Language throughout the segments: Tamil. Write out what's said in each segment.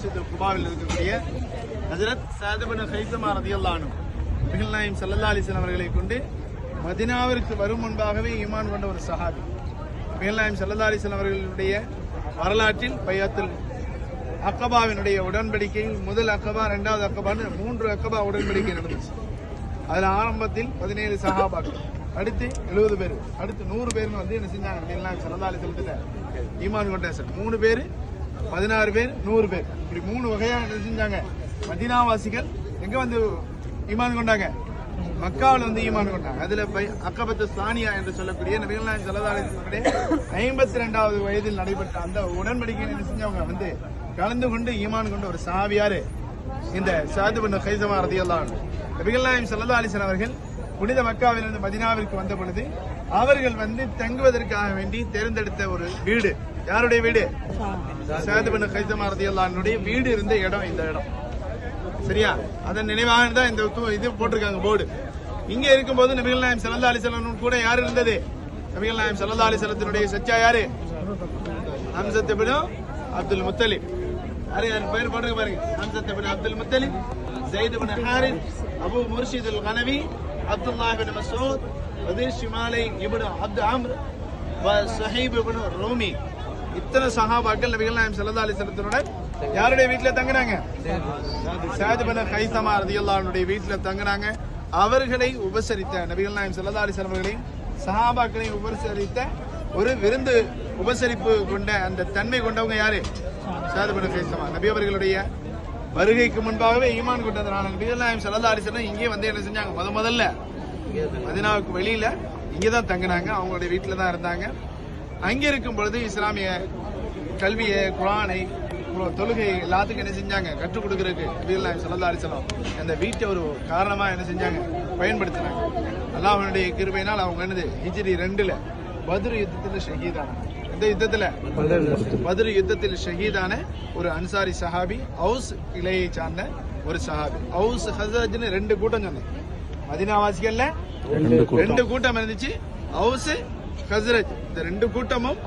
மஸ்ஜித் குபாவில் இருக்கக்கூடிய ஹஜ்ரத் ஸஅத் இப்னு ஹைஸமா ரலியல்லாஹு அன்ஹு நபிகள் நாயகம் ஸல்லல்லாஹு அலைஹி வஸல்லம் அவர்களை கொண்டு மதீனாவிற்கு வரும் முன்பாகவே ஈமான் கொண்ட ஒரு சஹாபி. நபிகள் நாயகம் ஸல்லல்லாஹு அலைஹி வஸல்லம் அவர்களுடைய வரலாற்றில் பைஅத்துல் அக்கபாவினுடைய உடன்படிக்கையில் முதல் அக்கபா, இரண்டாவது அக்கபான்னு 3 அக்கபா உடன்படிக்கை நடந்துச்சு. அதுல ஆரம்பத்தில் 17 சஹாபாக்கள், அடுத்து 70 பேர், அடுத்து 100 பேர் வந்து என்ன செஞ்சாங்க, நபிகள் நாயகம் ஸல்லல்லாஹு அலைஹி வஸல்லம் ஈமான் கொண்ட 3 பேர், 16 பேர், 100 பேர், இப்படி 3 வகையா என்ன செஞ்சாங்க. மதீனாவாசிகள் எங்க வந்து ஈமான் கொண்டாங்க? மக்காவில் வந்து ஈமான் கொண்டாங்க. அதுல அக்கபத்து சானியா என்று சொல்லக்கூடிய நபிகள் நாயகம் ஸல்லல்லாஹு அலைஹி வஸல்லம் 52வது வயதில் நடைபெற்ற அந்த உடன்படிக்கையில் என்ன செஞ்சவங்க வந்து கலந்து கொண்டு ஈமான் கொண்ட ஒரு சஹாபியாரு இந்த ஸஅத் இப்னு ஹைஸமா ரலியல்லாஹு அன்ஹு. நபிகள் நாயகம் ஸல்லல்லாஹு அலைஹி வஸல்லம் அவர்கள் புனித மக்காவிலிருந்து மதீனாவிற்கு வந்த பொழுது அவர்கள் வந்து தங்குவதற்காக வேண்டி தேர்ந்தெடுத்த ஒரு வீடு, யாருடைய வீடு? ஸஅத் இப்னு ஹைஸமா ரலியல்லாஹு அன்ஹுடைய வீடு இருந்த இடம் இந்த இடம். சரியா? அதன் நினைவாக தான் இந்த இது போட்டிருக்காங்க போர்டு. இங்க இருக்கும்போது நபிகள் நாயகம் ஸல்லல்லாஹு அலைஹி வஸல்லம் கூட யார் இருந்தது? நபிகள் நாயகம் ஸல்லல்லாஹு அலைஹி வஸல்லத்தினுடைய சச்சா யாரு? ஹம்ஸத் இப்னு அப்துல் முத்தலிப். யார் பேர் போட்டுங்க பாருங்க. ஹம்ஸத் இப்னு அப்துல் முத்தலிப், ஸைத் இப்னு ஹாரிஸ், அபு முர்ஷித் அல் கனவி, அப்துல்லாஹ் இப்னு மஸ்ஊத், ரதீஷ் ஷிமாலை இப்னு அப்து அம்ர் வ ஸஹீப் இப்னு ரூமி. இத்தனை சஹாபாக்கள் நபிகள் நாயகம் ஸல்லல்லாஹு அலைஹி வஸல்லத்தோட யாருடைய வீட்டுல தங்கினாங்க? ஸஅத் இப்னு ஹைஸமா ரலியல்லாஹு அன்ஹுடைய வீட்டுல தங்கினாங்க. அவர்களை உபசரித்த நபிகள் நாயகம் ஸல்லல்லாஹு அலைஹி வஸல்லம் அவர்களையும் சஹாபாக்களையும் உபசரித்த ஒரு விருந்து உபசரிப்பு கொண்ட அந்த தன்மை கொண்டவங்க யாரு? ஸஅத் இப்னு ஹைஸமா. நபி அவர்களுடைய வருகைக்கு முன்பாகவே ஈமான் கொண்டதனால நபிகள் நாயகம் ஸல்லல்லாஹு அலைஹி வஸல்லம் இங்கே வந்து என்ன செஞ்சாங்க? முதல்ல மதீனாவுக்கு வெளியில இங்கதான் தங்கினாங்க. அவங்களுடைய வீட்டுல தான் இருந்தாங்க. அங்கே இருக்கும் பொழுது இஸ்லாமிய கல்வியை, குர்ஆனை, தொழுகை எல்லாத்துக்கும் என்ன செஞ்சாங்க? கற்றுக் கொடுக்கறதுக்கு நபிகள் நாயகம் ஸல்லல்லாஹு அலைஹி வஸல்லம் அந்த வீட்டை ஒரு காரணமா என்ன செஞ்சாங்க? பயன்படுத்தினாங்க. அல்லாஹ்வுடைய கிருபையினால் அவங்க என்னது ஹிஜ்ரி 2ல பத்ர் யுத்தத்தில் ஷஹீதான, இந்த யுத்தத்துல பத்ர் யுத்தத்தில் ஷஹீதான ஒரு அன்சாரி சஹாபி, அவுஸ் இலையை சார்ந்த ஒரு சஹாபி. அவுஸ் ஹஸ்ரஜ்னு 2 கூட்டம் சொன்னேன். மதீனாவாசிகள்ல 2 கூட்டம் இருந்துச்சு. அவுஸ் ஹஸ்ரஜ், இந்த 2 கூட்டமும்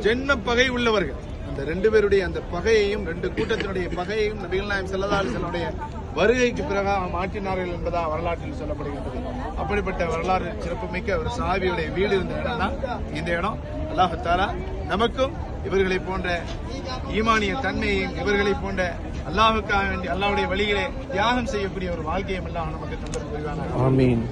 ஜென்ம பகை உள்ளவர்கள். அந்த 2 பேருடைய அந்த பகையையும் 2 கூட்டத்தினுடைய பகையையும் நபிகள் நாயகம் ஸல்லல்லாஹு அலைஹி வஸல்லம் வருகைக்கு பிறகு மாற்றினார்கள் என்பதா வரலாற்றில் சொல்லப்படுகின்றது. அப்படிப்பட்ட வரலாறு சிறப்புமிக்க ஒரு சஹாபியுடைய வீடு இருந்த இடம் தான் இந்த இடம். அல்லாஹ் தஆலா நமக்கும் இவர்களை போன்ற ஈமானிய தன்மையையும் இவர்களை போன்ற அல்லாஹ்வுக்காக வேண்டி அல்லாஹ்வுடைய வழியிலே தியாகம் செய்யக்கூடிய ஒரு வாழ்க்கையை எல்லாம் நமக்கு தந்தல் புரிவானாக. ஆமீன்.